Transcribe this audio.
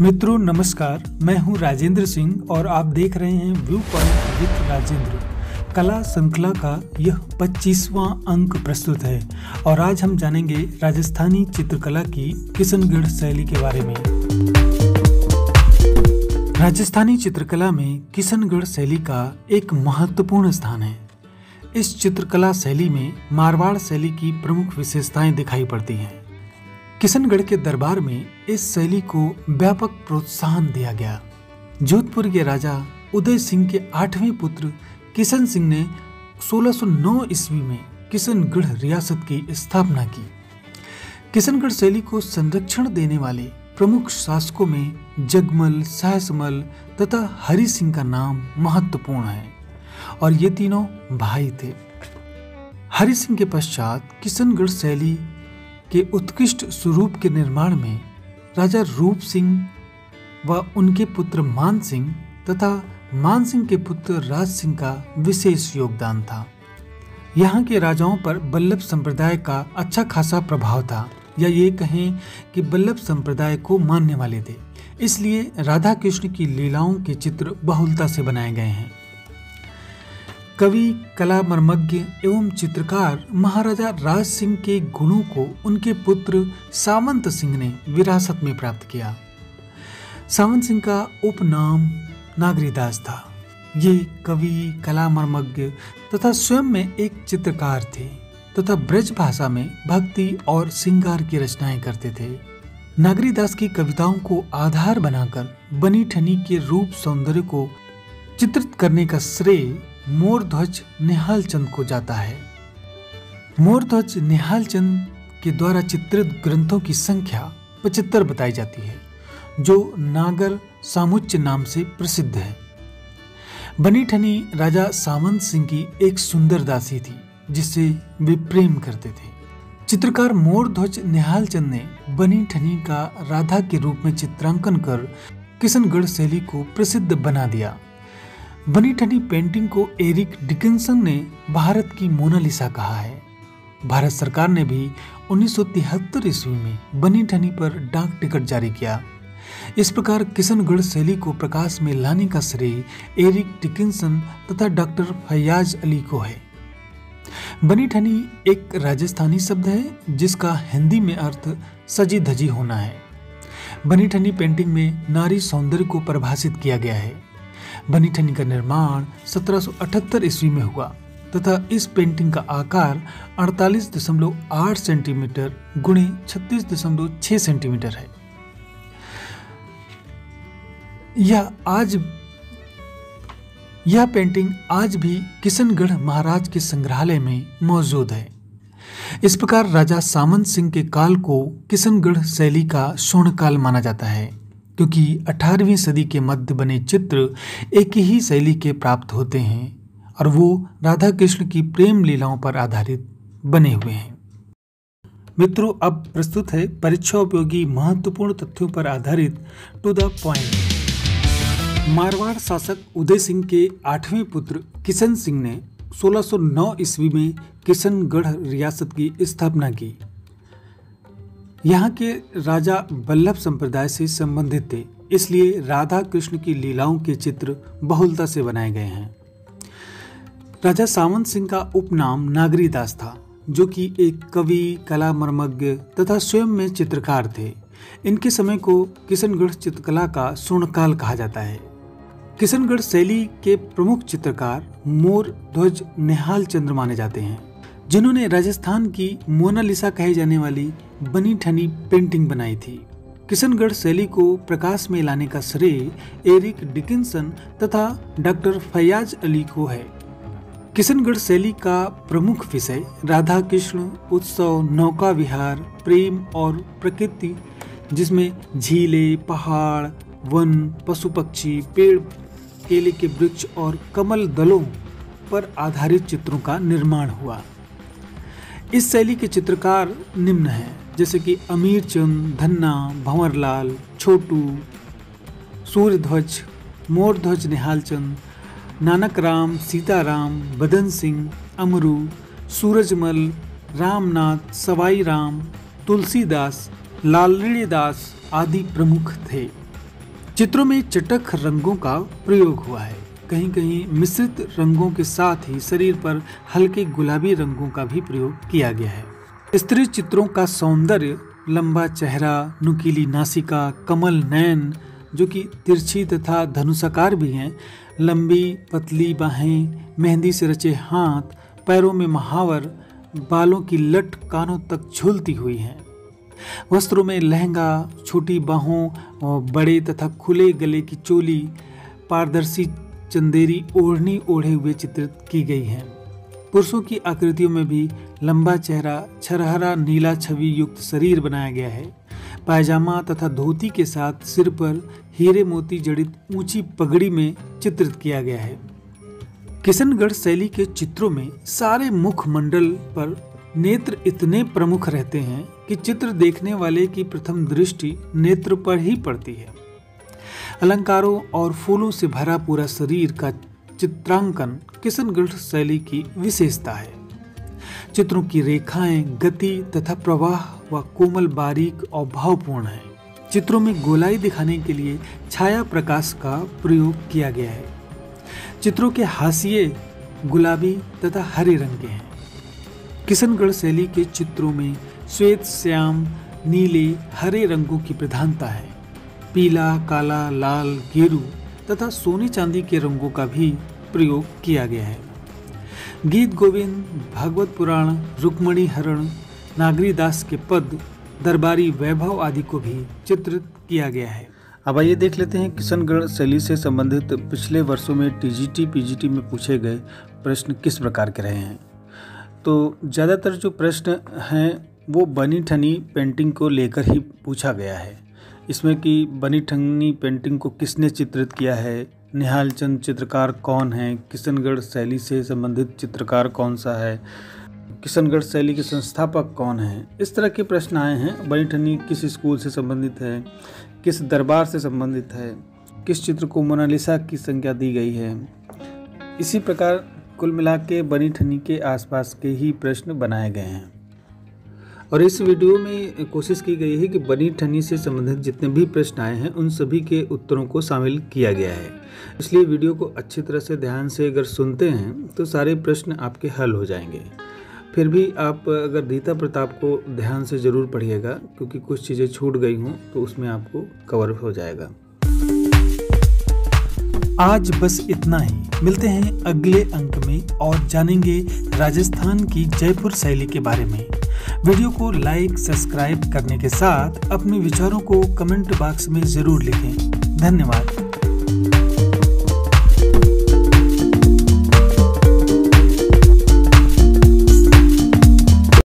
मित्रों नमस्कार, मैं हूं राजेंद्र सिंह और आप देख रहे हैं व्यू पॉइंट विद राजेंद्र। कला श्रृंखला का यह 25वां अंक प्रस्तुत है और आज हम जानेंगे राजस्थानी चित्रकला की किशनगढ़ शैली के बारे में। राजस्थानी चित्रकला में किशनगढ़ शैली का एक महत्वपूर्ण स्थान है। इस चित्रकला शैली में मारवाड़ शैली की प्रमुख विशेषताएं दिखाई पड़ती हैं। किशनगढ़ के दरबार में इस शैली को व्यापक प्रोत्साहन दिया गया। जोधपुर के राजा उदय सिंह के 8वें पुत्र किशन सिंह ने 1609 ईस्वी में किशनगढ़ रियासत की स्थापना की। किशनगढ़ शैली को संरक्षण देने वाले प्रमुख शासकों में जगमल, सहसमल तथा हरि सिंह का नाम महत्वपूर्ण है और ये तीनों भाई थे। हरि सिंह के पश्चात किशनगढ़ शैली के उत्कृष्ट स्वरूप के निर्माण में राजा रूप सिंह व उनके पुत्र मान सिंह तथा मान सिंह के पुत्र राज सिंह का विशेष योगदान था। यहाँ के राजाओं पर बल्लभ संप्रदाय का अच्छा खासा प्रभाव था, या ये कहें कि बल्लभ संप्रदाय को मानने वाले थे। इसलिए राधा कृष्ण की लीलाओं के चित्र बहुलता से बनाए गए हैं। कवि, कला मर्मज्ञ एवं चित्रकार महाराजा राज सिंह के गुणों को उनके पुत्र सावंत सिंह ने विरासत में प्राप्त किया। सावंत सिंह का उपनाम नागरीदास था। ये कवि, कला मर्मज्ञ तथा स्वयं में एक चित्रकार थे तथा ब्रज भाषा में भक्ति और श्रृंगार की रचनाएं करते थे। नागरीदास की कविताओं को आधार बनाकर बनी ठनी के रूप सौंदर्य को चित्रित करने का श्रेय मोरध्वज निहाल चंद को जाता है। मोरध्वज निहाल चंद के द्वारा चित्रित ग्रंथों की संख्या 75 बताई जाती है, जो नागर सामुच्य नाम से प्रसिद्ध है। बनी ठनी राजा सावंत सिंह की एक सुंदर दासी थी जिससे वे प्रेम करते थे। चित्रकार मोरध्वज निहाल चंद ने बनी ठनी का राधा के रूप में चित्रांकन कर किशनगढ़ शैली को प्रसिद्ध बना दिया। बनी ठनी पेंटिंग को एरिक डिकिंसन ने भारत की मोनालिसा कहा है। भारत सरकार ने भी 1973 ईस्वी में बनी ठनी पर डाक टिकट जारी किया। इस प्रकार किशनगढ़ शैली को प्रकाश में लाने का श्रेय एरिक डिकिंसन तथा डॉक्टर फैयाज अली को है। बनी ठनी एक राजस्थानी शब्द है जिसका हिंदी में अर्थ सजी धजी होना है। बनी ठनी पेंटिंग में नारी सौंदर्य को परिभाषित किया गया है। बनी ठनी का निर्माण 1778 ईस्वी में हुआ तथा इस पेंटिंग का आकार 48.8 सेंटीमीटर गुणे 36.6 सेंटीमीटर है। यह पेंटिंग आज भी किशनगढ़ महाराज के संग्रहालय में मौजूद है। इस प्रकार राजा सामंत सिंह के काल को किशनगढ़ शैली का स्वर्ण काल माना जाता है, क्योंकि 18वीं सदी के मध्य बने चित्र एक ही शैली के प्राप्त होते हैं और वो राधा कृष्ण की प्रेम लीलाओं पर आधारित बने हुए हैं। मित्रों, अब प्रस्तुत है परीक्षा उपयोगी महत्वपूर्ण तथ्यों पर आधारित टू द पॉइंट। मारवाड़ शासक उदय सिंह के 8वें पुत्र किशन सिंह ने 1609 ईस्वी में किशनगढ़ रियासत की स्थापना की। यहाँ के राजा बल्लभ संप्रदाय से संबंधित थे, इसलिए राधा कृष्ण की लीलाओं के चित्र बहुलता से बनाए गए हैं। राजा सावंत सिंह का उपनाम नागरीदास था, जो कि एक कवि, कला मर्मज्ञ तथा स्वयं में चित्रकार थे। इनके समय को किशनगढ़ चित्रकला का स्वर्णकाल कहा जाता है। किशनगढ़ शैली के प्रमुख चित्रकार मोरध्वज निहाल चंद माने जाते हैं, जिन्होंने राजस्थान की मोनालिसा कहे जाने वाली बनी ठनी पेंटिंग बनाई थी। किशनगढ़ शैली को प्रकाश में लाने का श्रेय एरिक डिकिंसन तथा डॉक्टर फैयाज अली को है। किशनगढ़ शैली का प्रमुख विषय राधा कृष्ण, उत्सव, नौका विहार, प्रेम और प्रकृति, जिसमें झीलें, पहाड़, वन, पशु पक्षी, पेड़, केले के वृक्ष और कमल दलों पर आधारित चित्रों का निर्माण हुआ। इस शैली के चित्रकार निम्न हैं, जैसे कि अमीर चंद, धन्ना, भंवरलाल, छोटू, सूर्यध्वज, मोरध्वज निहाल चंद, नानक राम, सीताराम, बदन सिंह, अमरू, सूरजमल, रामनाथ, सवाई राम, तुलसीदास, लालड़ी दास आदि प्रमुख थे। चित्रों में चटख रंगों का प्रयोग हुआ है। कहीं कहीं मिश्रित रंगों के साथ ही शरीर पर हल्के गुलाबी रंगों का भी प्रयोग किया गया है। स्त्री चित्रों का सौंदर्य लंबा चेहरा, नुकीली नासिका, कमल नयन जो कि तिरछी तथा धनुषाकार भी हैं, लंबी पतली बाहें, मेहंदी से रचे हाथ, पैरों में महावर, बालों की लट कानों तक झूलती हुई हैं। वस्त्रों में लहंगा, छोटी बाहों और बड़े तथा खुले गले की चोली, पारदर्शी चंदेरी ओढ़नी ओढ़े हुए चित्रित की गई है। पुरुषों की आकृतियों में भी लंबा चेहरा, छरहरा नीला छवि युक्त शरीर बनाया गया है। पायजामा तथा धोती के साथ सिर पर हीरे मोती जड़ित ऊंची पगड़ी में चित्रित किया गया है। किशनगढ़ शैली के चित्रों में सारे मुखमंडल पर नेत्र इतने प्रमुख रहते हैं कि चित्र देखने वाले की प्रथम दृष्टि नेत्र पर ही पड़ती है। अलंकारों और फूलों से भरा पूरा शरीर का चित्रांकन किशनगढ़ शैली की विशेषता है। चित्रों की रेखाएं गति तथा प्रवाह व कोमल, बारीक और भावपूर्ण है। चित्रों में गोलाई दिखाने के लिए छाया प्रकाश का प्रयोग किया गया है। चित्रों के हाशिए गुलाबी तथा हरे रंग के हैं। किशनगढ़ शैली के चित्रों में श्वेत, श्याम, नीले, हरे रंगों की प्रधानता है। पीला, काला, लाल, गेरू तथा सोने चांदी के रंगों का भी प्रयोग किया गया है। गीत गोविंद, भागवत पुराण, रुक्मणी हरण, नागरी दास के पद, दरबारी वैभव आदि को भी चित्रित किया गया है। अब आइए देख लेते हैं किशनगढ़ शैली से संबंधित पिछले वर्षों में टीजीटी, पीजीटी में पूछे गए प्रश्न किस प्रकार के रहे हैं। तो ज़्यादातर जो प्रश्न हैं वो बनी ठनी पेंटिंग को लेकर ही पूछा गया है। इसमें कि बनी ठनी पेंटिंग को किसने चित्रित किया है, निहाल चंद चित्रकार कौन है, किशनगढ़ शैली से संबंधित चित्रकार कौन सा है, किशनगढ़ शैली के संस्थापक कौन हैं, इस तरह के प्रश्न आए हैं। बनी ठनी किस स्कूल से संबंधित है, किस दरबार से संबंधित है, किस चित्र को मोनालिसा की संज्ञा दी गई है। इसी प्रकार कुल मिला के बनी ठनी के आसपास के ही प्रश्न बनाए गए हैं। और इस वीडियो में कोशिश की गई है कि बनी ठनी से संबंधित जितने भी प्रश्न आए हैं उन सभी के उत्तरों को शामिल किया गया है। इसलिए वीडियो को अच्छी तरह से ध्यान से अगर सुनते हैं तो सारे प्रश्न आपके हल हो जाएंगे। फिर भी आप अगर रीता प्रताप को ध्यान से ज़रूर पढ़िएगा, क्योंकि कुछ चीज़ें छूट गई हों तो उसमें आपको कवर हो जाएगा। आज बस इतना ही। मिलते हैं अगले अंक में और जानेंगे राजस्थान की जयपुर शैली के बारे में। वीडियो को लाइक, सब्सक्राइब करने के साथ अपने विचारों को कमेंट बॉक्स में ज़रूर लिखें। धन्यवाद।